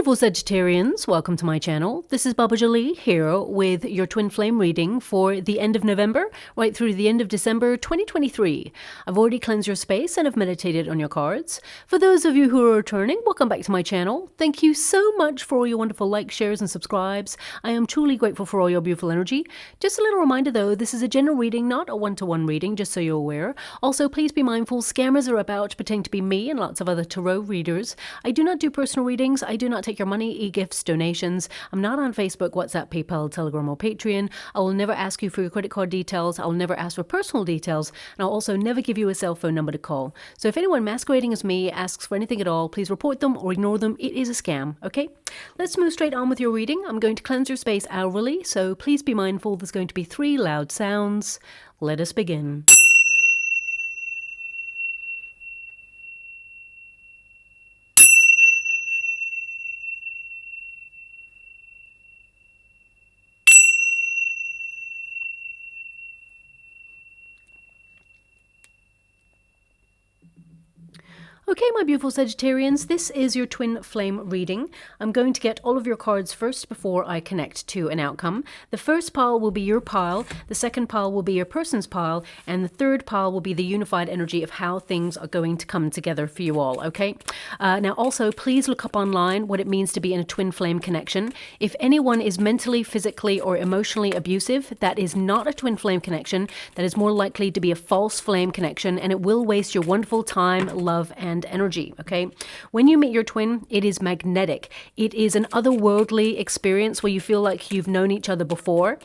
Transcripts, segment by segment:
beautiful Sagittarians, welcome to my channel. This is Baba Jolie here with your twin flame reading for the end of November, right through the end of December 2023. I've already cleansed your space and have meditated on your cards. For those of you who are returning, welcome back to my channel. Thank you so much for all your wonderful likes, shares, and subscribes. I am truly grateful for all your beautiful energy. Just a little reminder though, this is a general reading, not a one-to-one reading, just so you're aware. Also, please be mindful, scammers are about pretending to be me and lots of other tarot readers. I do not do personal readings. I do not take your money, e-gifts, donations. I'm not on Facebook, WhatsApp, PayPal, Telegram, or Patreon. I will never ask you for your credit card details. I'll never ask for personal details. And I'll also never give you a cell phone number to call. So if anyone masquerading as me asks for anything at all, please report them or ignore them. It is a scam, okay? Let's move straight on with your reading. I'm going to cleanse your space hourly, so please be mindful there's going to be 3 loud sounds. Let us begin. Okay, my beautiful Sagittarians, this is your twin flame reading. I'm going to get all of your cards first before I connect to an outcome. The first pile will be your pile, the second pile will be your person's pile, and the third pile will be the unified energy of how things are going to come together for you all, okay? Now also, please look up online what it means to be in a twin flame connection. If anyone is mentally, physically, or emotionally abusive, that is not a twin flame connection. That is more likely to be a false flame connection, and it will waste your wonderful time, love, and energy, okay? When you meet your twin, it is magnetic. It is an otherworldly experience where you feel like you've known each other before.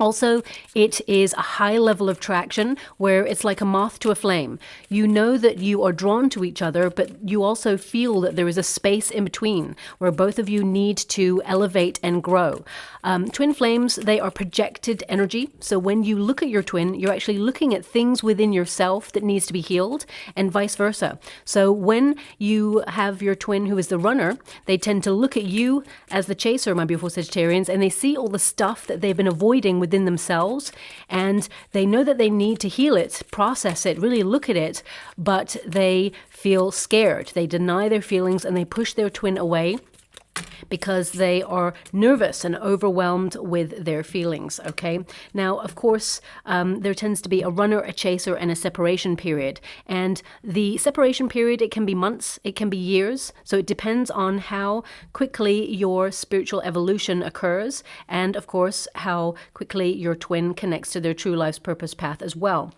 Also, it is a high level of traction where it's like a moth to a flame. You know that you are drawn to each other, but you also feel that there is a space in between where both of you need to elevate and grow. Twin flames, they are projected energy. So when you look at your twin, you're actually looking at things within yourself that needs to be healed and vice versa. So when you have your twin who is the runner, they tend to look at you as the chaser, my beautiful Sagittarians, and they see all the stuff that they've been avoiding within themselves, and they know that they need to heal it, process it, really look at it, but they feel scared. They deny their feelings and they push their twin away because they are nervous and overwhelmed with their feelings, okay? Now, of course, there tends to be a runner, a chaser, and a separation period. And the separation period, it can be months, it can be years. So it depends on how quickly your spiritual evolution occurs, and of course, how quickly your twin connects to their true life's purpose path as well.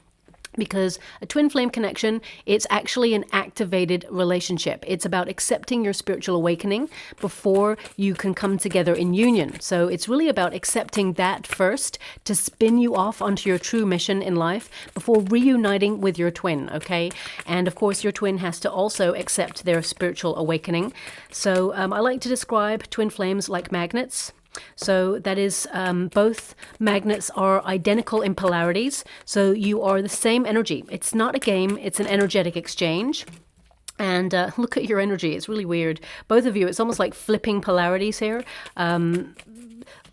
Because a twin flame connection, it's actually an activated relationship. It's about accepting your spiritual awakening before you can come together in union. So it's really about accepting that first to spin you off onto your true mission in life before reuniting with your twin, okay? And of course, your twin has to also accept their spiritual awakening. So I like to describe twin flames like magnets. So that is, both magnets are identical in polarities. So you are the same energy. It's not a game, it's an energetic exchange. And look at your energy, it's really weird. Both of you, it's almost like flipping polarities here.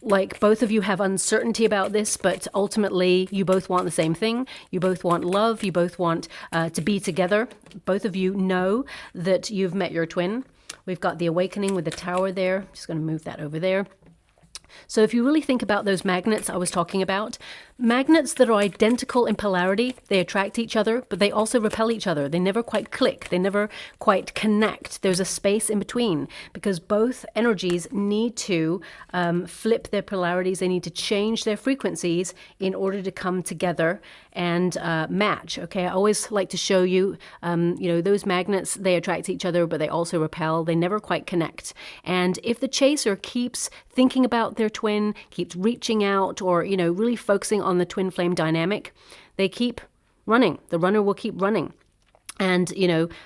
Like both of you have uncertainty about this, but ultimately you both want the same thing. You both want love, you both want to be together. Both of you know that you've met your twin. We've got the awakening with the tower there. Just going to move that over there. So if you really think about those magnets I was talking about, magnets that are identical in polarity, they attract each other, but they also repel each other. They never quite click. They never quite connect. There's a space in between because both energies need to flip their polarities. They need to change their frequencies in order to come together and match. Okay, I always like to show you, those magnets, they attract each other, but they also repel. They never quite connect. And if the chaser keeps thinking about their twin, keeps reaching out, or, really focusing on the twin flame dynamic, they keep running. The runner will keep running. And,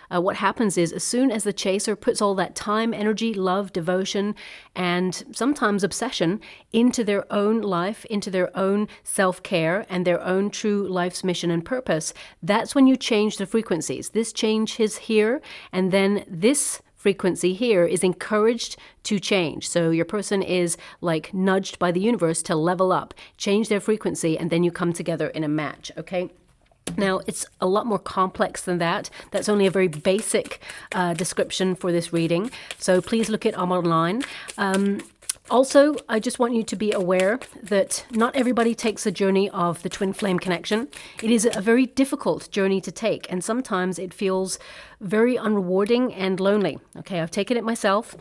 what happens is as soon as the chaser puts all that time, energy, love, devotion, and sometimes obsession into their own life, into their own self-care and their own true life's mission and purpose, that's when you change the frequencies. This change is here, and then this frequency here is encouraged to change. So your person is like nudged by the universe to level up, change their frequency, and then you come together in a match, okay? Now, it's a lot more complex than that. That's only a very basic description for this reading. So please look it up online. Also, I just want you to be aware that not everybody takes a journey of the twin flame connection. It is a very difficult journey to take, and sometimes it feels very unrewarding and lonely. Okay, I've taken it myself.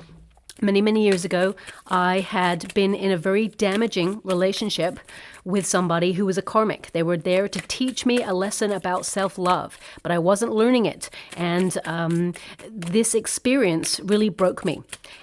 Many years ago, I had been in a very damaging relationship with somebody who was a karmic. They were there to teach me a lesson about self-love, but I wasn't learning it. And this experience really broke me.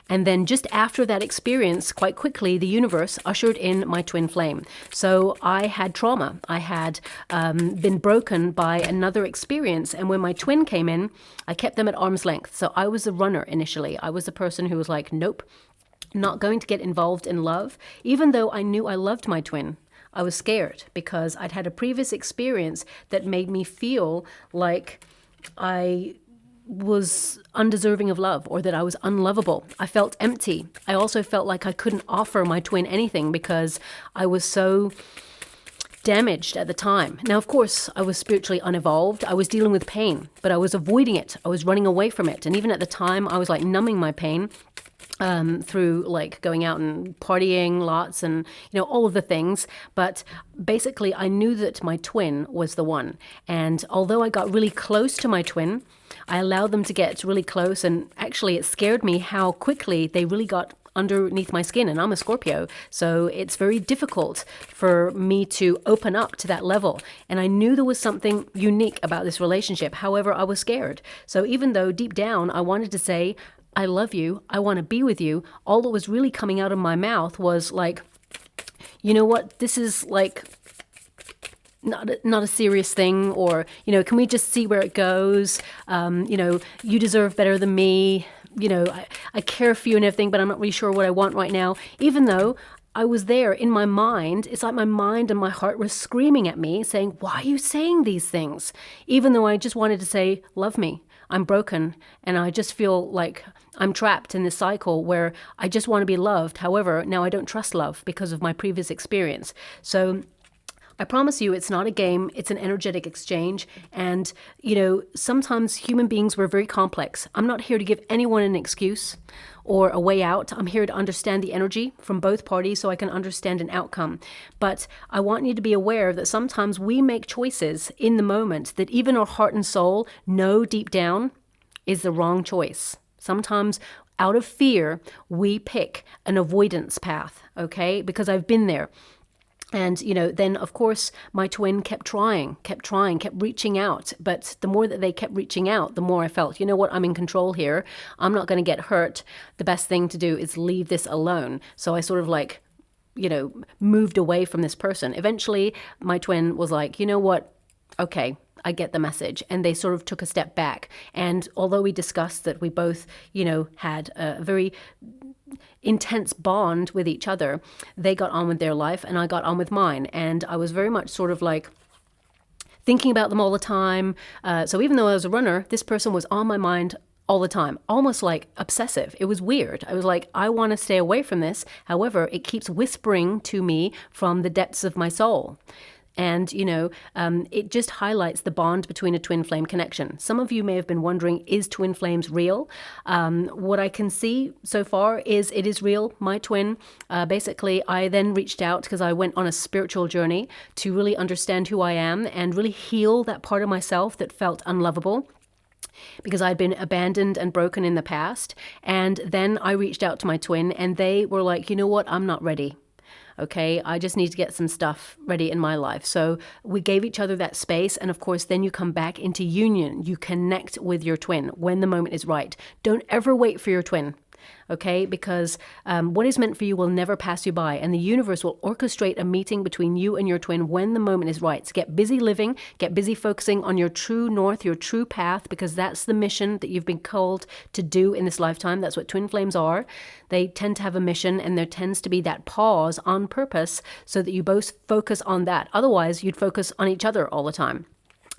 And then just after that experience, quite quickly, the universe ushered in my twin flame. So I had trauma. I had been broken by another experience. And when my twin came in, I kept them at arm's length. So I was the runner initially. I was the person who was like, nope, not going to get involved in love. Even though I knew I loved my twin, I was scared because I'd had a previous experience that made me feel like I was undeserving of love, or that I was unlovable. I felt empty. I also felt like I couldn't offer my twin anything because I was so damaged at the time. Now, of course, I was spiritually unevolved. I was dealing with pain, but I was avoiding it. I was running away from it. And even at the time, I was like numbing my pain through like going out and partying lots and, you know, all of the things. But basically, I knew that my twin was the one. And although I got really close to my twin, I allowed them to get really close. And actually, it scared me how quickly they really got underneath my skin, and I'm a Scorpio, so it's very difficult for me to open up to that level. And I knew there was something unique about this relationship. However, I was scared. So even though deep down I wanted to say, I love you, I want to be with you, all that was really coming out of my mouth was like, you know what, this is like not a serious thing, or, you know, can we just see where it goes? You know, you deserve better than me. You know, I care for you and everything, but I'm not really sure what I want right now. Even though I was there in my mind, it's like my mind and my heart were screaming at me saying, why are you saying these things? Even though I just wanted to say, love me, I'm broken, and I just feel like I'm trapped in this cycle where I just want to be loved. However, now I don't trust love because of my previous experience. So I promise you, it's not a game, it's an energetic exchange. And, you know, sometimes human beings were very complex. I'm not here to give anyone an excuse or a way out. I'm here to understand the energy from both parties so I can understand an outcome. But I want you to be aware that sometimes we make choices in the moment that even our heart and soul know deep down is the wrong choice. Sometimes out of fear, we pick an avoidance path, okay? Because I've been there. And, you know, then, of course, my twin kept trying, kept reaching out. But the more that they kept reaching out, the more I felt, you know what, I'm in control here. I'm not going to get hurt. The best thing to do is leave this alone. So I sort of like, you know, moved away from this person. Eventually, my twin was like, you know what, okay, I get the message. And they sort of took a step back. And although we discussed that we both, you know, had a very intense bond with each other, they got on with their life and I got on with mine. And I was very much sort of like thinking about them all the time. So even though I was a runner, this person was on my mind all the time, almost like obsessive. It was weird. I was like, I want to stay away from this. However, it keeps whispering to me from the depths of my soul. And, you know, it just highlights the bond between a twin flame connection. Some of you may have been wondering, is twin flames real? What I can see so far is it is real. My twin, basically, I then reached out because I went on a spiritual journey to really understand who I am and really heal that part of myself that felt unlovable, because I'd been abandoned and broken in the past. And then I reached out to my twin and they were like, you know what, I'm not ready. Okay, I just need to get some stuff ready in my life. So we gave each other that space. And of course, then you come back into union. You connect with your twin when the moment is right. Don't ever wait for your twin. Okay, because what is meant for you will never pass you by, and the universe will orchestrate a meeting between you and your twin when the moment is right. So get busy living, get busy focusing on your true north, your true path, because that's the mission that you've been called to do in this lifetime. That's what twin flames are. They tend to have a mission, and there tends to be that pause on purpose so that you both focus on that. Otherwise, you'd focus on each other all the time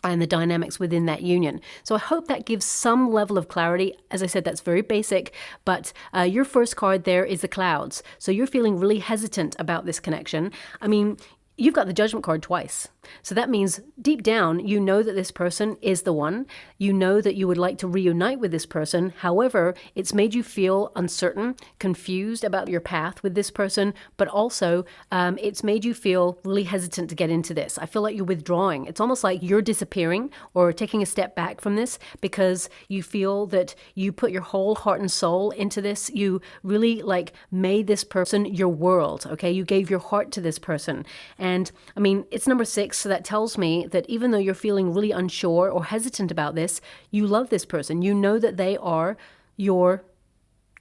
and the dynamics within that union. So I hope that gives some level of clarity. As I said, that's very basic, but your first card there is the clouds. So you're feeling really hesitant about this connection. I mean, you've got the Judgment card twice. So that means deep down, you know that this person is the one. You know that you would like to reunite with this person. However, it's made you feel uncertain, confused about your path with this person, but also it's made you feel really hesitant to get into this. I feel like you're withdrawing. It's almost like you're disappearing or taking a step back from this because you feel that you put your whole heart and soul into this. You really like made this person your world, okay? You gave your heart to this person. And I mean, it's number 6. So that tells me that even though you're feeling really unsure or hesitant about this, you love this person. You know that they are your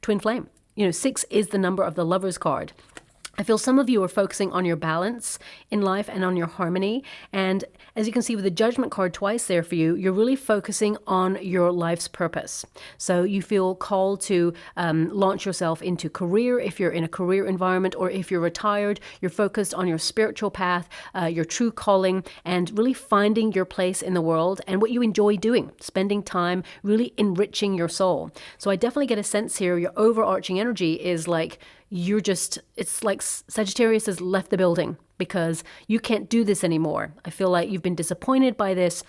twin flame. 6 is the number of the Lovers card. I feel some of you are focusing on your balance in life and on your harmony. And as you can see with the Judgment card twice there for you, you're really focusing on your life's purpose. So you feel called to launch yourself into career if you're in a career environment, or if you're retired, you're focused on your spiritual path, your true calling, and really finding your place in the world and what you enjoy doing, spending time really enriching your soul. So I definitely get a sense here, your overarching energy is like, it's like Sagittarius has left the building because you can't do this anymore. I feel like you've been disappointed by this,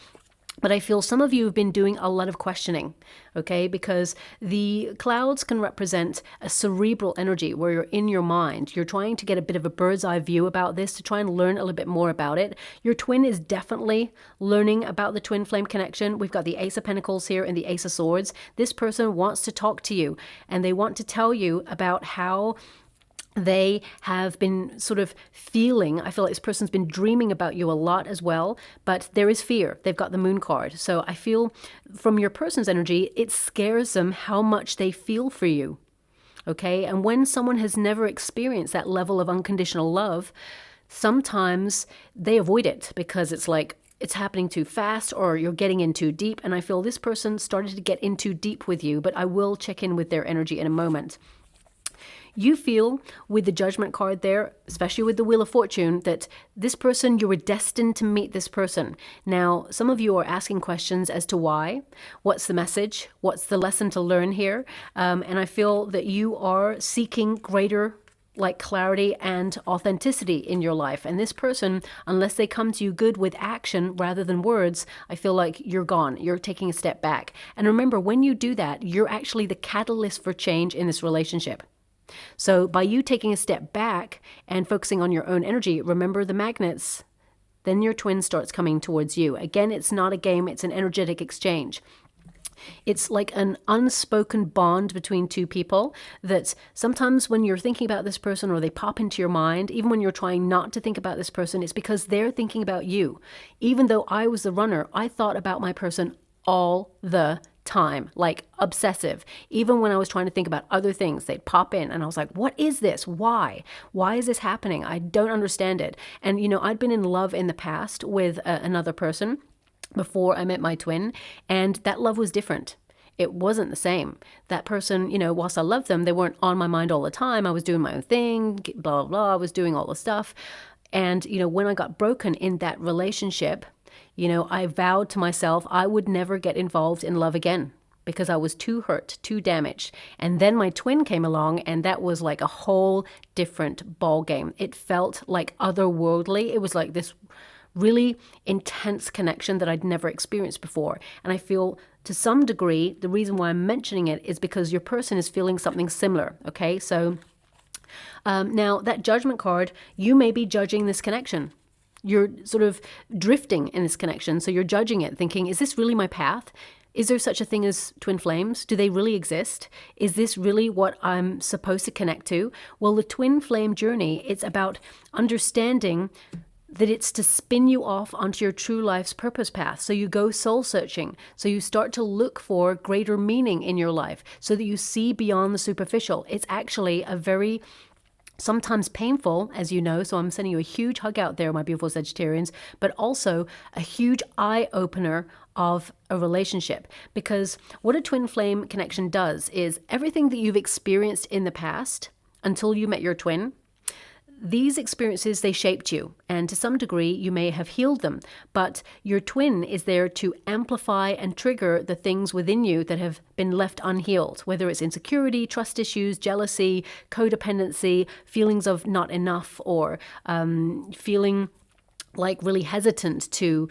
but I feel some of you have been doing a lot of questioning, okay? Because the clouds can represent a cerebral energy where you're in your mind. You're trying to get a bit of a bird's eye view about this to try and learn a little bit more about it. Your twin is definitely learning about the twin flame connection. We've got the Ace of Pentacles here and the Ace of Swords. This person wants to talk to you and they want to tell you about how they have been sort of feeling, I feel like this person's been dreaming about you a lot as well, but there is fear. They've got the Moon card. So I feel from your person's energy, it scares them how much they feel for you. Okay. And when someone has never experienced that level of unconditional love, sometimes they avoid it because it's like, it's happening too fast or you're getting in too deep. And I feel this person started to get in too deep with you, but I will check in with their energy in a moment. You feel with the Judgment card there, especially with the Wheel of Fortune, that this person, you were destined to meet this person. Now, some of you are asking questions as to why. What's the message? What's the lesson to learn here? And I feel that you are seeking greater clarity and authenticity in your life. And this person, unless they come to you good with action rather than words, I feel like you're gone. You're taking a step back. And remember, when you do that, you're actually the catalyst for change in this relationship. So by you taking a step back and focusing on your own energy, remember the magnets, then your twin starts coming towards you. Again, it's not a game, it's an energetic exchange. It's like an unspoken bond between two people that sometimes when you're thinking about this person or they pop into your mind, even when you're trying not to think about this person, it's because they're thinking about you. Even though I was the runner, I thought about my person all the time, like obsessive. Even when I was trying to think about other things, they'd pop in and I was like, what is this? Why is this happening? I don't understand it. And I'd been in love in the past with another person before I met my twin, and that love was different. It wasn't the same. That person, whilst I loved them, they weren't on my mind all the time. I was doing my own thing, blah, blah, blah. I was doing all the stuff. And, when I got broken in that relationship, I vowed to myself I would never get involved in love again because I was too hurt, too damaged. And then my twin came along and that was like a whole different ball game. It felt like otherworldly. It was like this really intense connection that I'd never experienced before. And I feel to some degree, the reason why I'm mentioning it is because your person is feeling something similar. Okay, so now that Judgment card, you may be judging this connection. You're sort of drifting in this connection. So you're judging it, thinking, is this really my path? Is there such a thing as twin flames? Do they really exist? Is this really what I'm supposed to connect to? Well, the twin flame journey, it's about understanding that it's to spin you off onto your true life's purpose path. So you go soul searching. So you start to look for greater meaning in your life so that you see beyond the superficial. It's actually a very sometimes painful, as you know, so I'm sending you a huge hug out there, my beautiful Sagittarians, but also a huge eye-opener of a relationship. Because what a twin flame connection does is everything that you've experienced in the past until you met your twin, these experiences, they shaped you, and to some degree you may have healed them, but your twin is there to amplify and trigger the things within you that have been left unhealed, whether it's insecurity, trust issues, jealousy, codependency, feelings of not enough, or feeling like really hesitant to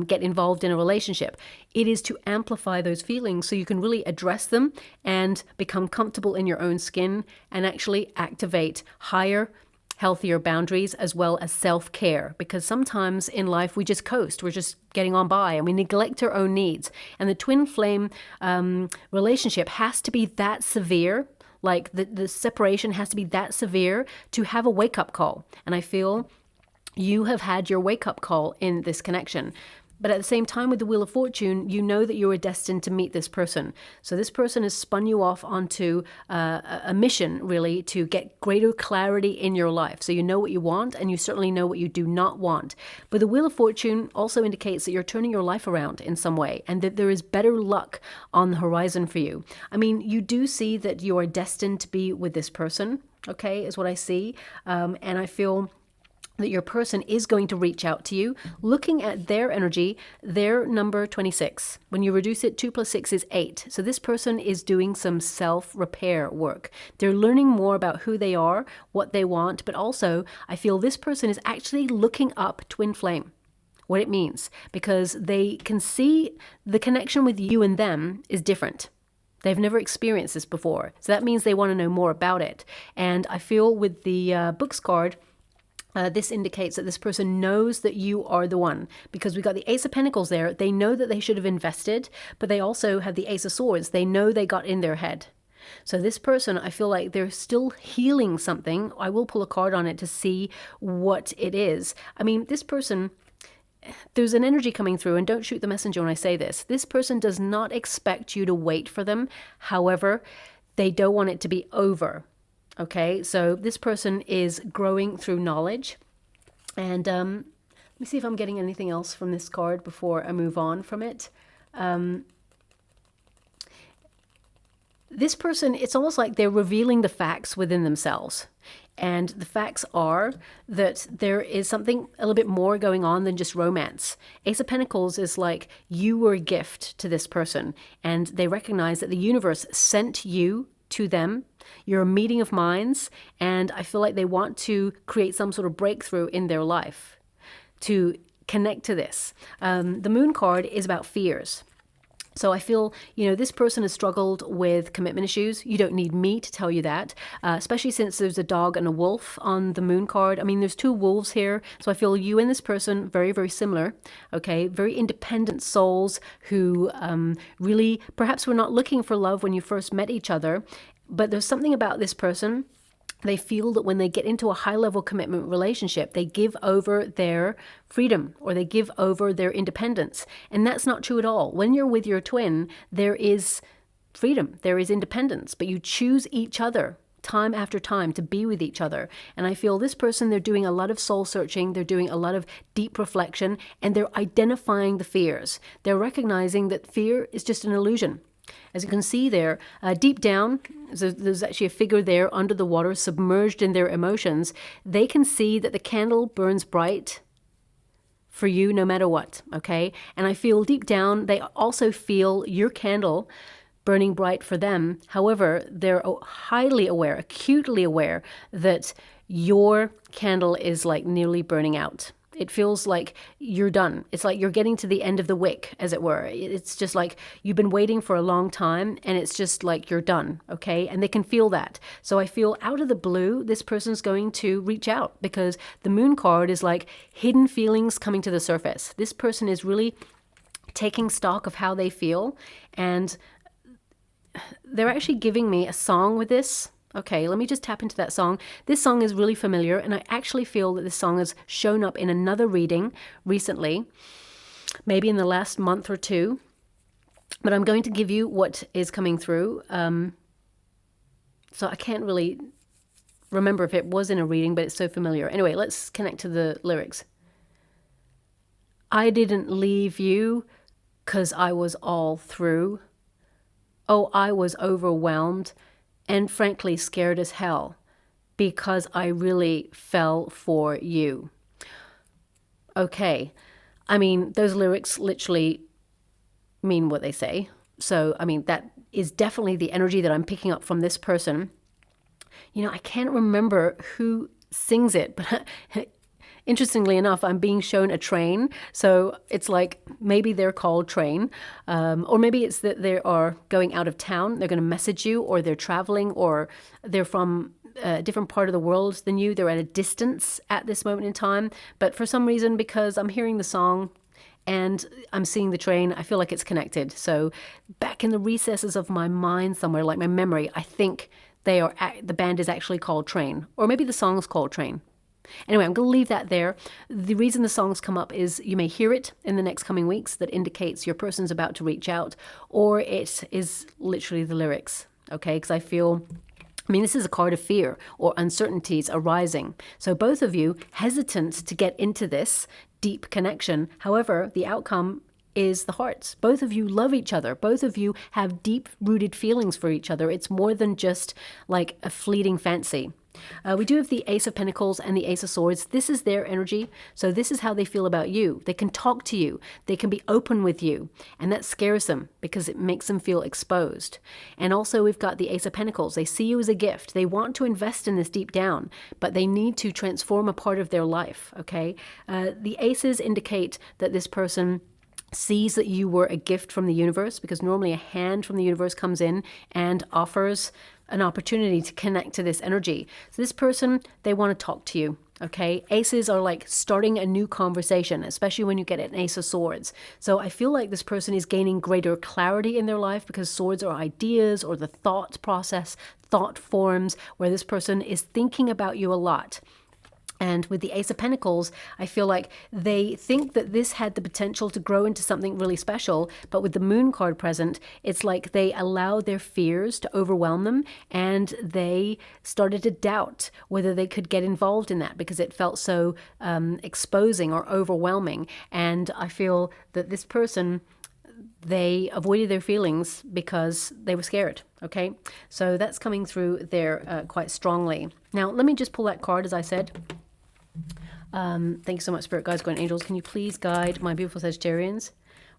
get involved in a relationship. It is to amplify those feelings so you can really address them and become comfortable in your own skin and actually activate higher, healthier boundaries as well as self-care. Because sometimes in life we just coast, we're just getting on by and we neglect our own needs. And the twin flame relationship has to be that severe, like the separation has to be that severe to have a wake-up call. And I feel you have had your wake-up call in this connection. But at the same time with the Wheel of Fortune, you know that you are destined to meet this person. So this person has spun you off onto a mission, really, to get greater clarity in your life. So you know what you want, and you certainly know what you do not want. But the Wheel of Fortune also indicates that you're turning your life around in some way, and that there is better luck on the horizon for you. I mean, you do see that you are destined to be with this person, okay, is what I see. And I feel that your person is going to reach out to you. Looking at their energy, their number 26. When you reduce it, 2 + 6 is 8. So this person is doing some self-repair work. They're learning more about who they are, what they want, but also I feel this person is actually looking up twin flame, what it means, because they can see the connection with you and them is different. They've never experienced this before. So that means they want to know more about it. And I feel with the books card, this indicates that this person knows that you are the one, because we got the Ace of Pentacles there. They know that they should have invested, but they also have the Ace of Swords. They know they got in their head. So this person, I feel like they're still healing something. I will pull a card on it to see what it is. I mean, this person, there's an energy coming through, and don't shoot the messenger when I say this. This person does not expect you to wait for them. However, they don't want it to be over. Okay, so this person is growing through knowledge. And let me see if I'm getting anything else from this card before I move on from it. This person, it's almost like they're revealing the facts within themselves. And the facts are that there is something a little bit more going on than just romance. Ace of Pentacles is like you were a gift to this person, and they recognize that the universe sent you to them. You're a meeting of minds, and I feel like they want to create some sort of breakthrough in their life to connect to this. The Moon card is about fears. So I feel, this person has struggled with commitment issues. You don't need me to tell you that, especially since there's a dog and a wolf on the Moon card. I mean, there's 2 wolves here. So I feel you and this person, very, very similar. Okay, very independent souls who really perhaps were not looking for love when you first met each other. But there's something about this person. They feel that when they get into a high-level commitment relationship, they give over their freedom or they give over their independence. And that's not true at all. When you're with your twin, there is freedom, there is independence, but you choose each other time after time to be with each other. And I feel this person, they're doing a lot of soul searching, they're doing a lot of deep reflection, and they're identifying the fears. They're recognizing that fear is just an illusion. As you can see there, deep down, there's actually a figure there under the water, submerged in their emotions. They can see that the candle burns bright for you no matter what, okay? And I feel deep down, they also feel your candle burning bright for them. However, they're highly aware, acutely aware that your candle is like nearly burning out. It feels like you're done. It's like you're getting to the end of the wick, as it were. It's just like you've been waiting for a long time, and it's just like you're done, okay? And they can feel that. So I feel out of the blue, this person's going to reach out, because the Moon card is like hidden feelings coming to the surface. This person is really taking stock of how they feel, and they're actually giving me a song with this. Okay, let me just tap into that song. This song is really familiar, and I actually feel that this song has shown up in another reading recently, maybe in the last month or 2. But I'm going to give you what is coming through. So I can't really remember if it was in a reading, but it's so familiar. Anyway, let's connect to the lyrics. I didn't leave you 'cause I was all through. Oh, I was overwhelmed and frankly scared as hell, because I really fell for you. Okay, I mean, those lyrics literally mean what they say. So, I mean, that is definitely the energy that I'm picking up from this person. I can't remember who sings it, but interestingly enough, I'm being shown a train. So it's like maybe they're called train, or maybe it's that they are going out of town. They're going to message you, or they're traveling, or they're from a different part of the world than you. They're at a distance at this moment in time. But for some reason, because I'm hearing the song and I'm seeing the train, I feel like it's connected. So back in the recesses of my mind somewhere, like my memory, I think the band is actually called Train, or maybe the song's called Train. Anyway, I'm going to leave that there. The reason the songs come up is you may hear it in the next coming weeks that indicates your person's about to reach out, or it is literally the lyrics, okay? Because I mean, this is a card of fear or uncertainties arising. So both of you hesitant to get into this deep connection. However, the outcome is the hearts. Both of you love each other. Both of you have deep-rooted feelings for each other. It's more than just like a fleeting fancy. We do have the Ace of Pentacles and the Ace of Swords. This is their energy. So this is how they feel about you. They can talk to you. They can be open with you. And that scares them because it makes them feel exposed. And also we've got the Ace of Pentacles. They see you as a gift. They want to invest in this deep down, but they need to transform a part of their life, okay? The Aces indicate that this person sees that you were a gift from the universe, because normally a hand from the universe comes in and offers an opportunity to connect to this energy. So this person, they want to talk to you, okay? Aces are like starting a new conversation, especially when you get an Ace of Swords. So I feel like this person is gaining greater clarity in their life, because swords are ideas or the thought process, thought forms, where this person is thinking about you a lot. And with the Ace of Pentacles, I feel like they think that this had the potential to grow into something really special. But with the Moon card present, it's like they allowed their fears to overwhelm them, and they started to doubt whether they could get involved in that because it felt so exposing or overwhelming. And I feel that this person, they avoided their feelings because they were scared, okay? So that's coming through there quite strongly. Now, let me just pull that card, as I said. Thank you so much, Spirit Guides, Guardian Angels. Can you please guide my beautiful Sagittarians?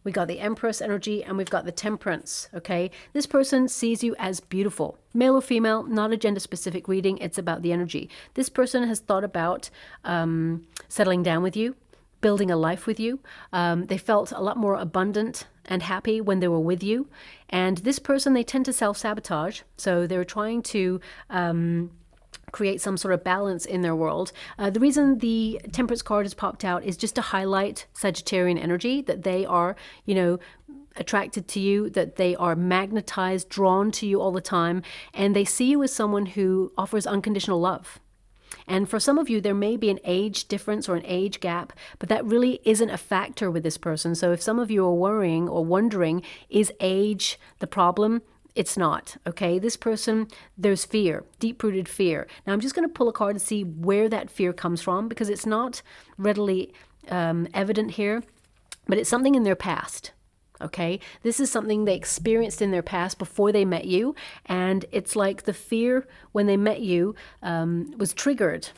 We got the Empress energy and we've got the Temperance, okay? This person sees you as beautiful. Male or female, not a gender-specific reading. It's about the energy. This person has thought about settling down with you, building a life with you. They felt a lot more abundant and happy when they were with you. And this person, they tend to self-sabotage. So they're trying to create some sort of balance in their world. The reason the Temperance card has popped out is just to highlight Sagittarian energy, that they are, you know, attracted to you, that they are magnetized, drawn to you all the time, and they see you as someone who offers unconditional love. And for some of you, there may be an age difference or an age gap, but that really isn't a factor with this person. So if some of you are worrying or wondering, is age the problem? It's not, okay? This person, there's fear, deep-rooted fear. Now, I'm just going to pull a card to see where that fear comes from, because it's not readily evident here, but it's something in their past, okay? This is something they experienced in their past before they met you, and it's like the fear when they met you was triggered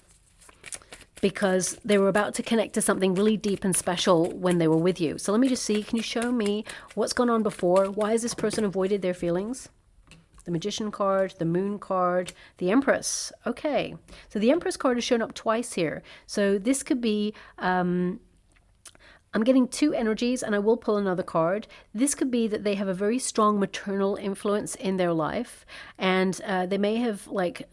because they were about to connect to something really deep and special when they were with you. So let me just see, can you show me what's gone on before? Why has this person avoided their feelings? The Magician card, the Moon card, the Empress. Okay, so the Empress card has shown up twice here. So this could be, I'm getting two energies, and I will pull another card. This could be that they have a very strong maternal influence in their life, and they may have like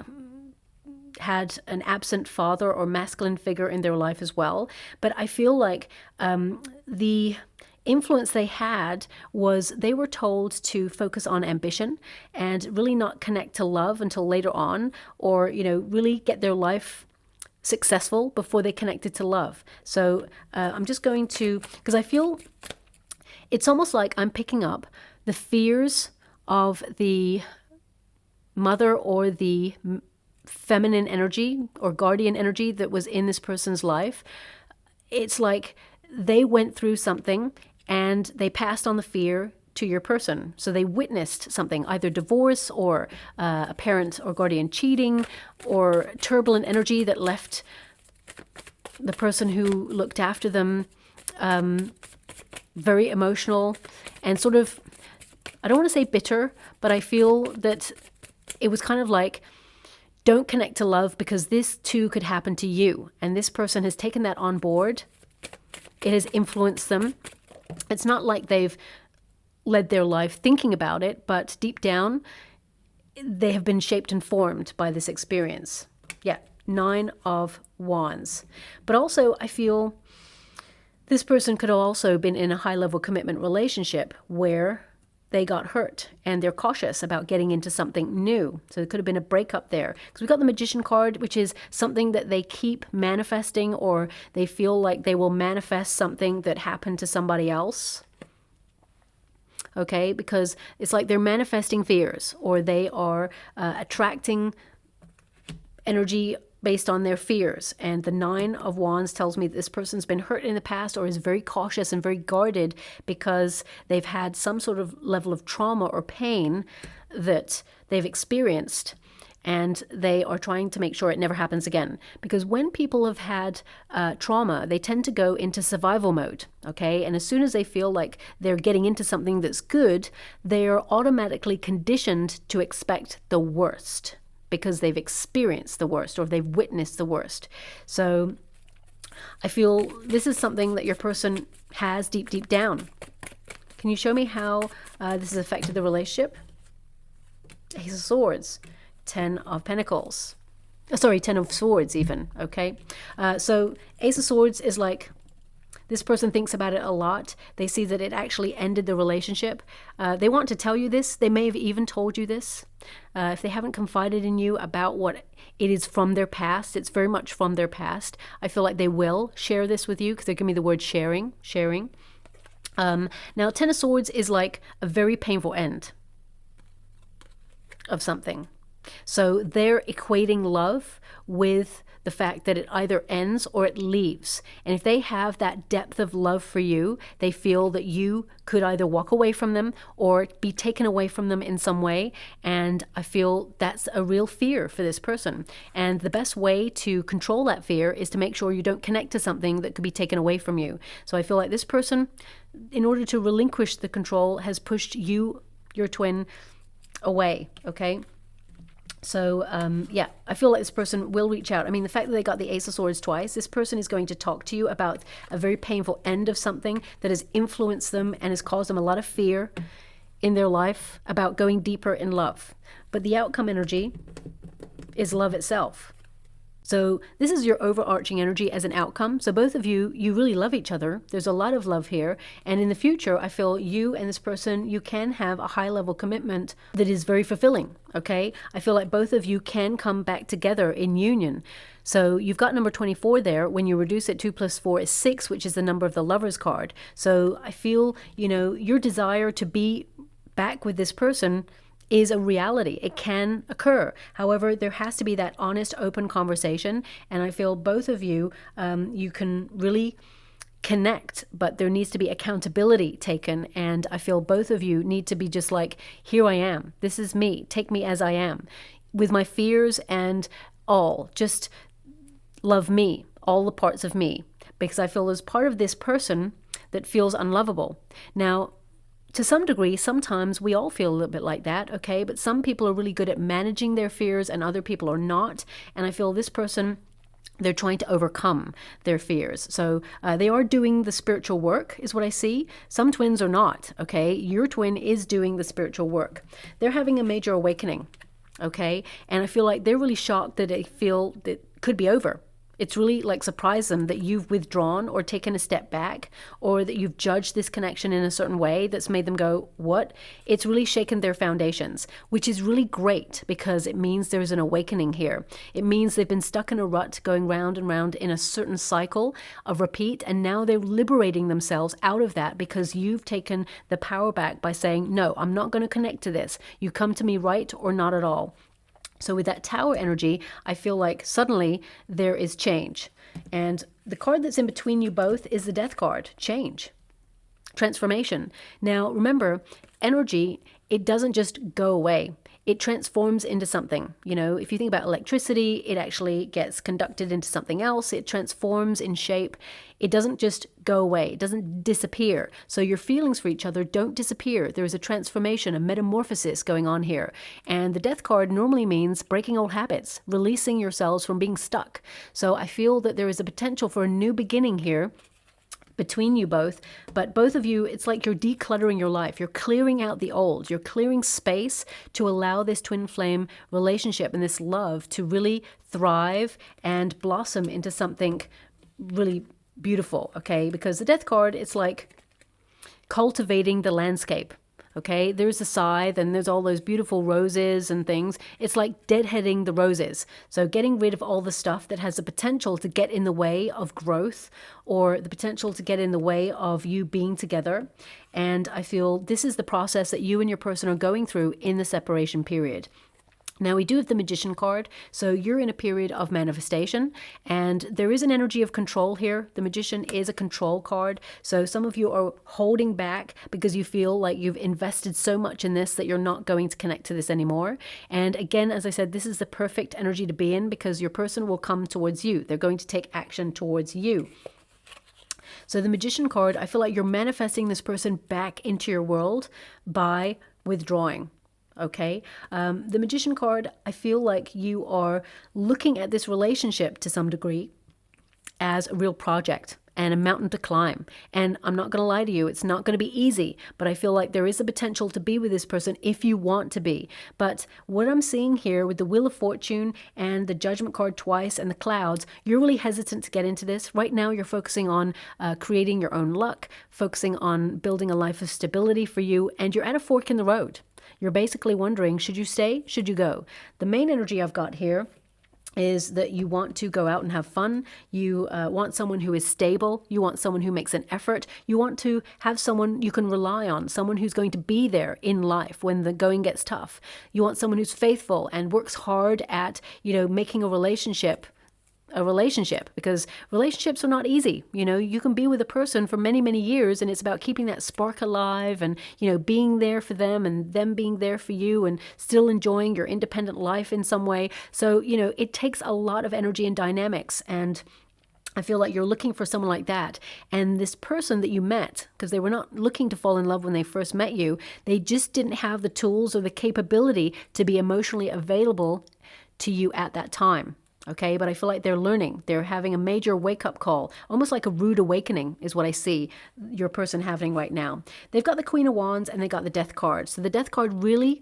had an absent father or masculine figure in their life as well. But I feel like the influence they had was they were told to focus on ambition and really not connect to love until later on, or, you know, really get their life successful before they connected to love. So I'm just going to, because I feel it's almost like I'm picking up the fears of the mother or the feminine energy or guardian energy that was in this person's life. It's like they went through something and they passed on the fear to your person. So they witnessed something, either divorce or a parent or guardian cheating, or turbulent energy that left the person who looked after them very emotional and sort of, I don't want to say bitter, but I feel that it was kind of like, don't connect to love because this too could happen to you. And this person has taken that on board. It has influenced them. It's not like they've led their life thinking about it, but deep down, they have been shaped and formed by this experience. Yeah, 9 of Wands. But also, I feel this person could have also been in a high-level commitment relationship where they got hurt and they're cautious about getting into something new. So there could have been a breakup there. Because we've got the Magician card, which is something that they keep manifesting, or they feel like they will manifest something that happened to somebody else. Okay, because it's like they're manifesting fears, or they are attracting energy based on their fears. And the 9 of Wands tells me that this person's been hurt in the past, or is very cautious and very guarded because they've had some sort of level of trauma or pain that they've experienced. And they are trying to make sure it never happens again. Because when people have had trauma, they tend to go into survival mode, okay? And as soon as they feel like they're getting into something that's good, they are automatically conditioned to expect the worst because they've experienced the worst, or they've witnessed the worst. So I feel this is something that your person has deep, deep down. Can you show me how this has affected the relationship? Ace of Swords. 10 of Pentacles. Sorry, 10 of Swords even, okay? So Ace of Swords is like, this person thinks about it a lot. They see that it actually ended the relationship. They want to tell you this. They may have even told you this. If they haven't confided in you about what it is from their past, it's very much from their past. I feel like they will share this with you because they're giving me the word sharing. Now, 10 of Swords is like a very painful end of something. So they're equating love with the fact that it either ends or it leaves. And if they have that depth of love for you, they feel that you could either walk away from them or be taken away from them in some way. And I feel that's a real fear for this person. And the best way to control that fear is to make sure you don't connect to something that could be taken away from you. So I feel like this person, in order to relinquish the control, has pushed you, your twin, away, okay? So, yeah, I feel like this person will reach out. I mean, the fact that they got the Ace of Swords twice, this person is going to talk to you about a very painful end of something that has influenced them and has caused them a lot of fear in their life about going deeper in love. But the outcome energy is love itself. So this is your overarching energy as an outcome. So both of you, you really love each other. There's a lot of love here. And in the future, I feel you and this person, you can have a high level commitment that is very fulfilling, okay? I feel like both of you can come back together in union. So you've got number 24 there. When you reduce it, 2 + 4 is 6, which is the number of the Lover's card. So I feel, you know, your desire to be back with this person is a reality. It can occur. However, there has to be that honest, open conversation. And I feel both of you, you can really connect, but there needs to be accountability taken. And I feel both of you need to be just like, here I am. This is me. Take me as I am. With my fears and all. Just love me. All the parts of me. Because I feel there's part of this person that feels unlovable. Now, to some degree, sometimes we all feel a little bit like that, okay? But some people are really good at managing their fears and other people are not. And I feel this person, they're trying to overcome their fears. So they are doing the spiritual work, is what I see. Some twins are not, okay? Your twin is doing the spiritual work. They're having a major awakening, okay? And I feel like they're really shocked that they feel that it could be over. It's really like surprised them that you've withdrawn or taken a step back, or that you've judged this connection in a certain way that's made them go, what? It's really shaken their foundations, which is really great because it means there's an awakening here. It means they've been stuck in a rut going round and round in a certain cycle of repeat, and now they're liberating themselves out of that because you've taken the power back by saying, no, I'm not going to connect to this. You come to me right or not at all. So with that Tower energy, I feel like suddenly there is change. And the card that's in between you both is the Death card, change, transformation. Now, remember, energy, it doesn't just go away. it transforms into something. You know, if you think about electricity, it actually gets conducted into something else. It transforms in shape. It doesn't just go away. It doesn't disappear. So your feelings for each other don't disappear. There is a transformation, a metamorphosis going on here. And the Death card normally means breaking old habits, releasing yourselves from being stuck. So I feel that there is a potential for a new beginning here between you both, but both of you, it's like you're decluttering your life. You're clearing out the old. You're clearing space to allow this twin flame relationship and this love to really thrive and blossom into something really beautiful, okay? Because the Death card, it's like cultivating the landscape. Okay, there's a scythe and there's all those beautiful roses and things. It's like deadheading the roses. So getting rid of all the stuff that has the potential to get in the way of growth or the potential to get in the way of you being together. And I feel this is the process that you and your person are going through in the separation period. Now we do have the Magician card, so you're in a period of manifestation, and there is an energy of control here. The Magician is a control card, so some of you are holding back because you feel like you've invested so much in this that you're not going to connect to this anymore. And again, as I said, this is the perfect energy to be in because your person will come towards you. They're going to take action towards you. So the Magician card, I feel like you're manifesting this person back into your world by withdrawing. Okay, the Magician card, I feel like you are looking at this relationship to some degree as a real project and a mountain to climb. And I'm not going to lie to you, it's not going to be easy, but I feel like there is a potential to be with this person if you want to be. But what I'm seeing here with the Wheel of Fortune and the Judgment card twice and the clouds, you're really hesitant to get into this. Right now, you're focusing on creating your own luck, focusing on building a life of stability for you, and you're at a fork in the road. You're basically wondering, should you stay? Should you go? The main energy I've got here is that you want to go out and have fun. You want someone who is stable. You want someone who makes an effort. You want to have someone you can rely on, someone who's going to be there in life when the going gets tough. You want someone who's faithful and works hard at, making a relationship, because relationships are not easy. You can be with a person for many, many years, and it's about keeping that spark alive and, being there for them and them being there for you and still enjoying your independent life in some way. So, it takes a lot of energy and dynamics, and I feel like you're looking for someone like that. And this person that you met, because they were not looking to fall in love when they first met you, they just didn't have the tools or the capability to be emotionally available to you at that time. Okay, but I feel like they're learning. They're having a major wake-up call, almost like a rude awakening is what I see your person having right now. They've got the Queen of Wands and they got the Death card. So the Death card really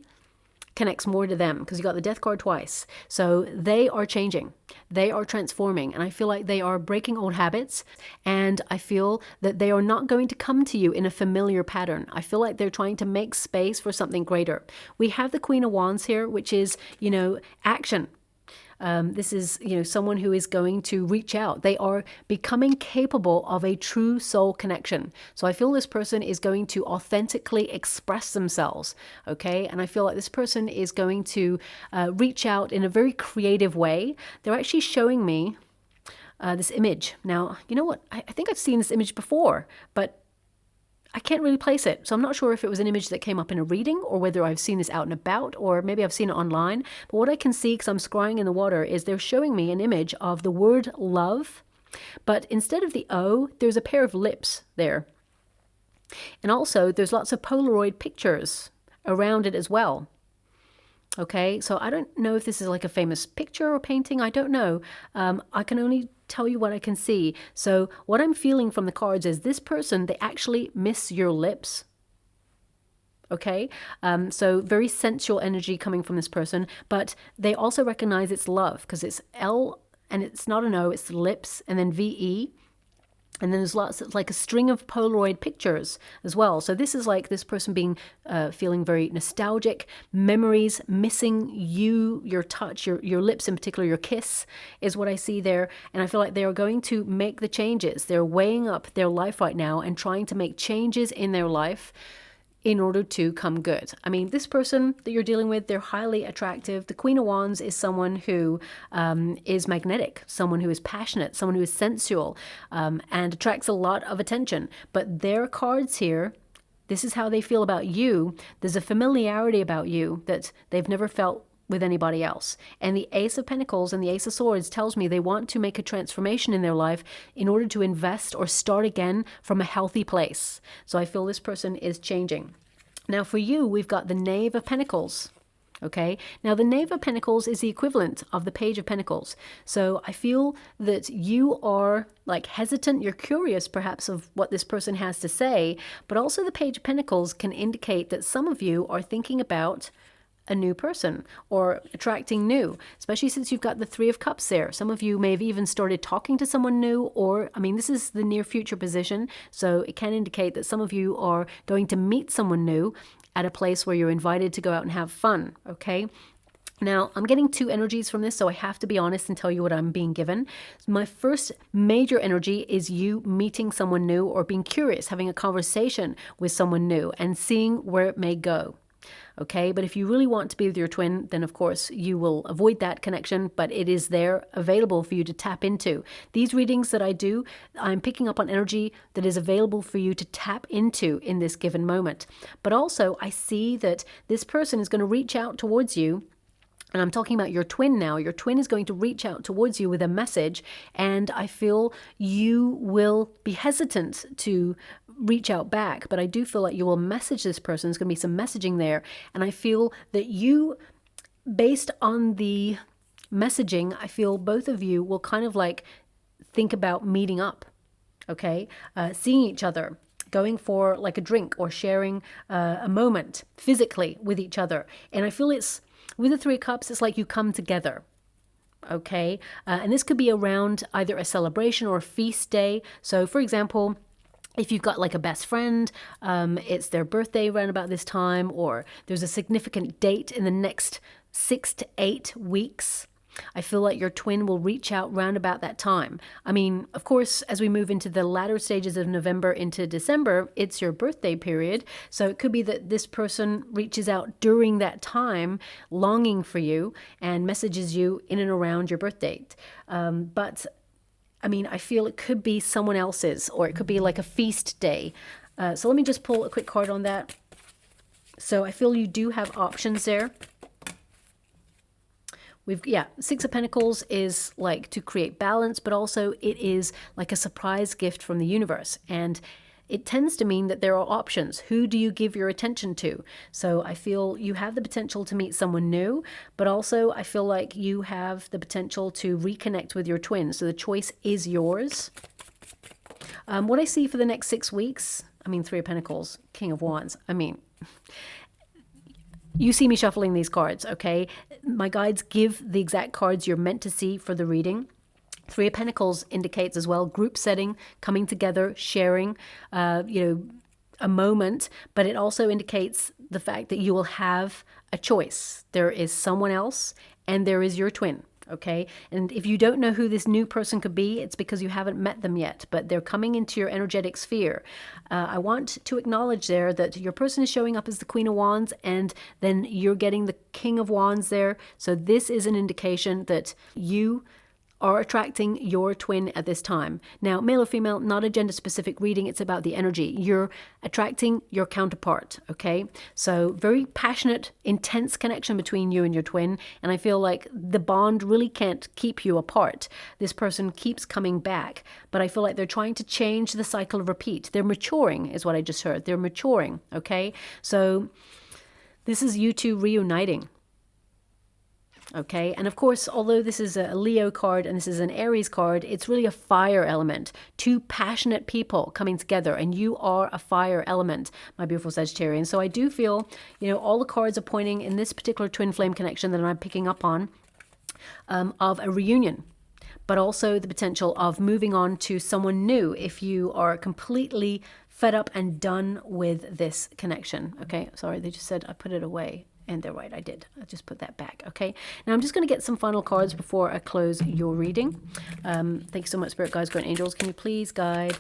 connects more to them because you got the Death card twice. So they are changing. They are transforming. And I feel like they are breaking old habits. And I feel that they are not going to come to you in a familiar pattern. I feel like they're trying to make space for something greater. We have the Queen of Wands here, which is, action. This is, someone who is going to reach out. They are becoming capable of a true soul connection. So I feel this person is going to authentically express themselves, okay? And I feel like this person is going to reach out in a very creative way. They're actually showing me this image. Now, you know what? I think I've seen this image before, but I can't really place it. So I'm not sure if it was an image that came up in a reading or whether I've seen this out and about, or maybe I've seen it online. But what I can see, because I'm scrying in the water, is they're showing me an image of the word love. But instead of the O, there's a pair of lips there. And also there's lots of Polaroid pictures around it as well. Okay, so I don't know if this is like a famous picture or painting. I don't know. I can only tell you what I can see. So what I'm feeling from the cards is this person, they actually miss your lips. Okay, so very sensual energy coming from this person, but they also recognize it's love because it's L and it's not an O, it's lips and then VE. And then there's lots, it's like a string of Polaroid pictures as well. So this is like this person being, feeling very nostalgic, memories, missing you, your touch, your lips in particular, your kiss is what I see there. And I feel like they are going to make the changes. They're weighing up their life right now and trying to make changes in their life in order to come good. I mean, this person that you're dealing with, they're highly attractive. The Queen of Wands is someone who is magnetic, someone who is passionate, someone who is sensual, and attracts a lot of attention. But their cards here This is how they feel about you. There's a familiarity about you that they've never felt with anybody else. And the Ace of Pentacles and the Ace of Swords tells me they want to make a transformation in their life in order to invest or start again from a healthy place. So I feel this person is changing. Now for you, we've got the Knave of Pentacles. Okay, now the Knave of Pentacles is the equivalent of the Page of Pentacles. So I feel that you are like hesitant, you're curious perhaps of what this person has to say, but also the Page of Pentacles can indicate that some of you are thinking about a new person or attracting new, especially since you've got the Three of Cups there. Some of you may have even started talking to someone new, or I mean, this is the near future position, so it can indicate that some of you are going to meet someone new at a place where you're invited to go out and have fun. Okay, now I'm getting two energies from this, so I have to be honest and tell you what I'm being given. My first major energy is you meeting someone new or being curious, having a conversation with someone new and seeing where it may go. Okay, but if you really want to be with your twin, then of course you will avoid that connection, but it is there available for you to tap into. These readings that I do, I'm picking up on energy that is available for you to tap into in this given moment. But also I see that this person is going to reach out towards you. And I'm talking about your twin now. Your twin is going to reach out towards you with a message, and I feel you will be hesitant to reach out back, but I do feel like you will message this person. There's going to be some messaging there, and I feel that you, based on the messaging, I feel both of you will kind of like think about meeting up, okay? Seeing each other, going for like a drink or sharing a moment physically with each other. And I feel it's, with the Three of Cups, it's like you come together. Okay, and this could be around either a celebration or a feast day. So for example, if you've got like a best friend, it's their birthday around about this time, or there's a significant date in the next 6 to 8 weeks, I feel like your twin will reach out round about that time. I mean, of course, as we move into the latter stages of November into December, it's your birthday period. So it could be that this person reaches out during that time, longing for you, and messages you in and around your birth date. But I mean, I feel it could be someone else's, or it could be like a feast day. So let me just pull a quick card on that. So I feel you do have options there. Six of Pentacles is like to create balance, but also it is like a surprise gift from the universe. And it tends to mean that there are options. Who do you give your attention to? So I feel you have the potential to meet someone new, but also I feel like you have the potential to reconnect with your twin. So the choice is yours. What I see for the next 6 weeks, I mean, Three of Pentacles, King of Wands, I mean, you see me shuffling these cards, okay? My guides give the exact cards you're meant to see for the reading. Three of Pentacles indicates as well group setting, coming together, sharing, a moment, but it also indicates the fact that you will have a choice. There is someone else and there is your twin. Okay, and if you don't know who this new person could be, it's because you haven't met them yet, but they're coming into your energetic sphere. I want to acknowledge there that your person is showing up as the Queen of Wands, and then you're getting the King of Wands there. So this is an indication that you are attracting your twin at this time. Now, male or female, not a gender-specific reading. It's about the energy. You're attracting your counterpart, okay? So very passionate, intense connection between you and your twin, and I feel like the bond really can't keep you apart. This person keeps coming back, but I feel like they're trying to change the cycle of repeat. They're maturing, is what I just heard. They're maturing, okay? So this is you two reuniting. Okay, and of course, although this is a Leo card and this is an Aries card, it's really a fire element. Two passionate people coming together, and you are a fire element, my beautiful Sagittarian. So I do feel, all the cards are pointing in this particular twin flame connection that I'm picking up on, of a reunion, but also the potential of moving on to someone new if you are completely fed up and done with this connection. Okay, sorry, they just said I put it away. And they're right, I did. I just put that back, okay? Now I'm just going to get some final cards before I close your reading. Thank you so much, Spirit Guides, Guardian Angels. Can you please guide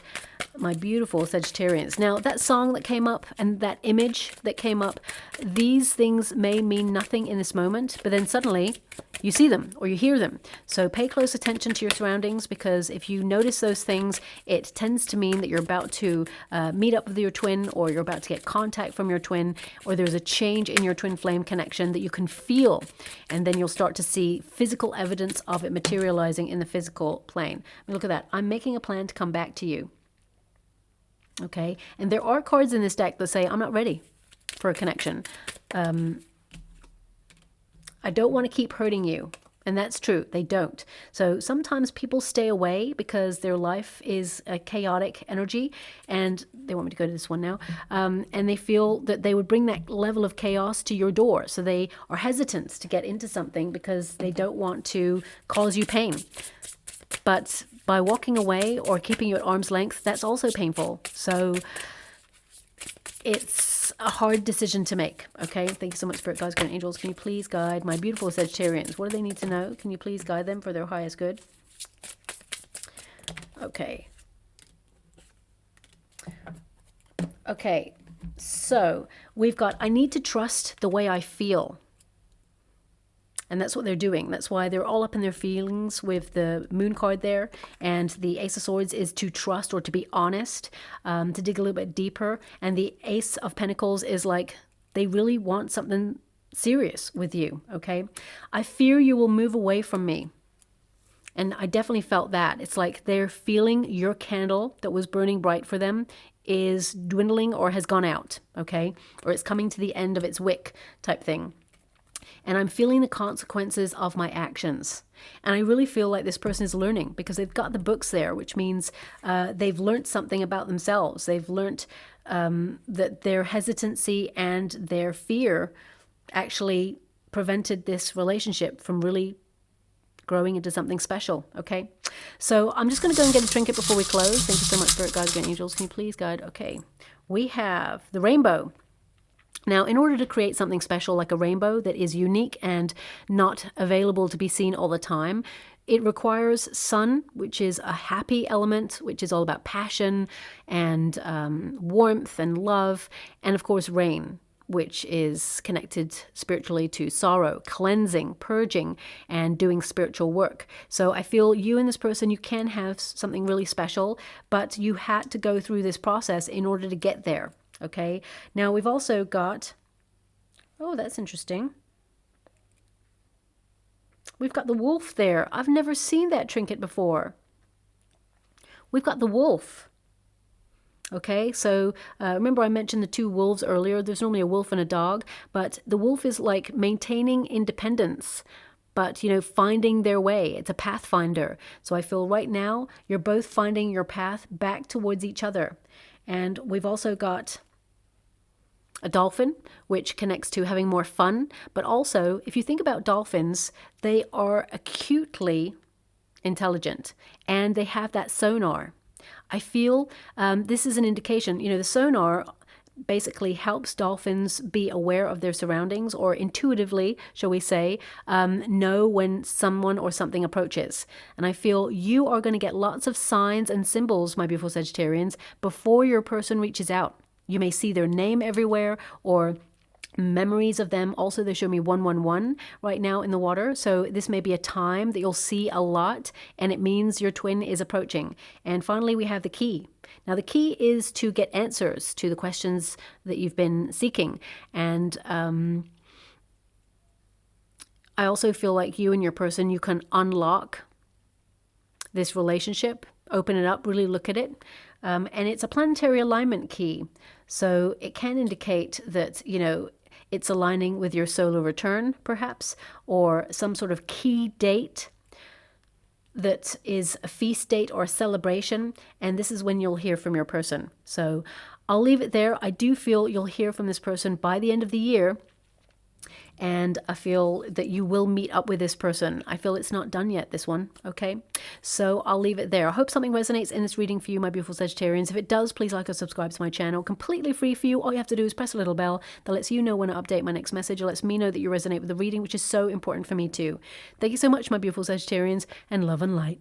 my beautiful Sagittarians. Now, that song that came up and that image that came up, these things may mean nothing in this moment, but then suddenly you see them or you hear them. So pay close attention to your surroundings, because if you notice those things, it tends to mean that you're about to meet up with your twin, or you're about to get contact from your twin, or there's a change in your twin flame connection that you can feel. And then you'll start to see physical evidence of it materializing in the physical plane. I mean, look at that. I'm making a plan to come back to you. Okay, and there are cards in this deck that say, I'm not ready for a connection. I don't want to keep hurting you. And that's true, they don't. So sometimes people stay away because their life is a chaotic energy, and they want me to go to this one now, and they feel that they would bring that level of chaos to your door. So they are hesitant to get into something because they don't want to cause you pain. But by walking away or keeping you at arm's length, that's also painful. So it's a hard decision to make. Okay, thank you so much, Spirit Guides, Guardian Angels. Can you please guide my beautiful Sagittarians? What do they need to know? Can you please guide them for their highest good? Okay. Okay, so we've got, I need to trust the way I feel. And that's what they're doing. That's why they're all up in their feelings with the moon card there. And the Ace of Swords is to trust or to be honest, to dig a little bit deeper. And the Ace of Pentacles is like they really want something serious with you, okay? I fear you will move away from me. And I definitely felt that. It's like they're feeling your candle that was burning bright for them is dwindling or has gone out, okay? Or it's coming to the end of its wick type thing. And I'm feeling the consequences of my actions. And I really feel like this person is learning, because they've got the books there, which means they've learned something about themselves. They've learned that their hesitancy and their fear actually prevented this relationship from really growing into something special, okay? So I'm just going to go and get a trinket before we close. Thank you so much, Spirit Guides, Guardian Angels. Can you please guide? Okay, we have the rainbow. Now, in order to create something special like a rainbow that is unique and not available to be seen all the time, it requires sun, which is a happy element, which is all about passion and warmth and love, and of course rain, which is connected spiritually to sorrow, cleansing, purging, and doing spiritual work. So I feel you and this person, you can have something really special, but you had to go through this process in order to get there. Okay, now we've also got, oh, that's interesting. We've got the wolf there. I've never seen that trinket before. We've got the wolf. Okay, so remember I mentioned the two wolves earlier. There's normally a wolf and a dog, but the wolf is like maintaining independence, but, you know, finding their way. It's a pathfinder. So I feel right now you're both finding your path back towards each other. And we've also got a dolphin, which connects to having more fun. But also, if you think about dolphins, they are acutely intelligent and they have that sonar. I feel this is an indication, you know, the sonar basically helps dolphins be aware of their surroundings, or intuitively, shall we say, know when someone or something approaches. And I feel you are going to get lots of signs and symbols, my beautiful Sagittarians, before your person reaches out. You may see their name everywhere, or memories of them. Also, they show me 111 right now in the water. So this may be a time that you'll see a lot, and it means your twin is approaching. And finally, we have the key. Now, the key is to get answers to the questions that you've been seeking. And I also feel like you and your person, you can unlock this relationship, open it up, really look at it. And it's a planetary alignment key. So it can indicate that, you know, it's aligning with your solar return, perhaps, or some sort of key date that is a feast date or a celebration. And this is when you'll hear from your person. So I'll leave it there. I do feel you'll hear from this person by the end of the year. And I feel that you will meet up with this person. I feel it's not done yet, this one, okay? So I'll leave it there. I hope something resonates in this reading for you, my beautiful Sagittarians. If it does, please like or subscribe to my channel. Completely free for you. All you have to do is press a little bell that lets you know when I update my next message. It lets me know that you resonate with the reading, which is so important for me too. Thank you so much, my beautiful Sagittarians, and love and light.